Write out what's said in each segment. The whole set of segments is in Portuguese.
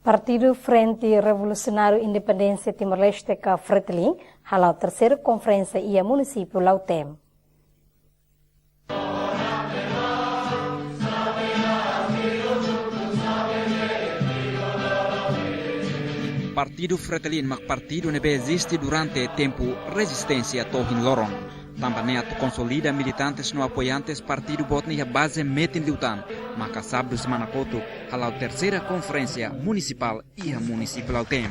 Partido Frente Revolucionário Independência Timor-Leste ka Fretilin, halau terceira conferência e a município Lautem. Partido Fretilin mak partido nebe existe durante tempo resistência tohin loron. Também consolida militantes no apoiantes partido botni a base metem lutan. Maka sábado semana koto halau terceira conferência municipal e a município Lautem.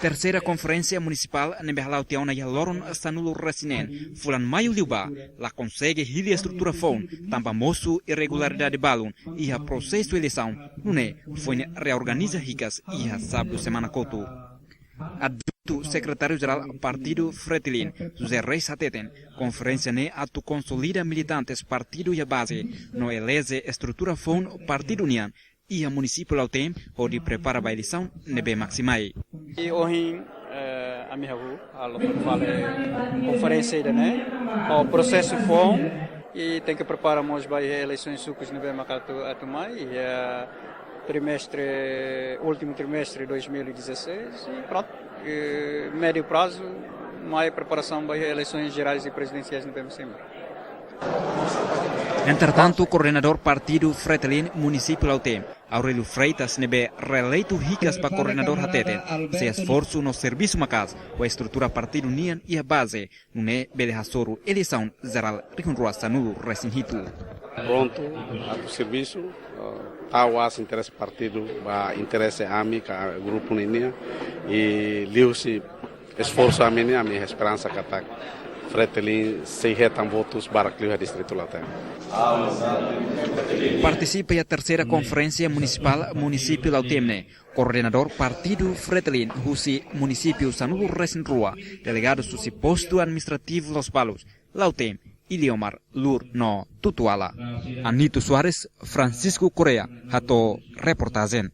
Terceira conferência municipal nebe halau teona ya loron sanulo resinen. Fulan maio liuba la consegue hilia estrutura fon. Tamba moço irregularidade balun e a processo eleição. Nune foi reorganiza ricas e a sábado semana koto. Adjunto secretário-geral Partido Fretilin, José Reis Hateten, conferência ne atu consolida militantes partido e a base, no eleze estrutura fon Partido União e a município Lautem, onde prepara a eleição nebe maximai. E hoje a minha rua, a conferência né, o processo fon e tem que prepararmos para eleições sucos nebe macato atumai e último trimestre de 2016 e pronto, médio prazo, mais preparação para eleições gerais e presidenciais no PMCM. Entretanto, o coordenador partido Fretilin, município Lautem, Aurelio Freitas, nebe reeleito ricas para coordenador Hateten, se esforço no serviço macas, com a estrutura partido União e a base, não é belehasoro eleição geral Ricunrua Sanulo Resinhito. Pronto, a serviço, tal as interesse partido, a interesse amigo, grupo União e liu-se esforço a minha esperança que está Fretilin se retam votos para o distrito Lautem. Participa a terceira conferência municipal município Lautem, coordenador partido Fretilin, Husi município Sanulo Resinrua, delegado do posto administrativo Los Palos, Lautem, Iliomar Lur no Tutuala. Anito Soares, Francisco Correa, hato reportagem.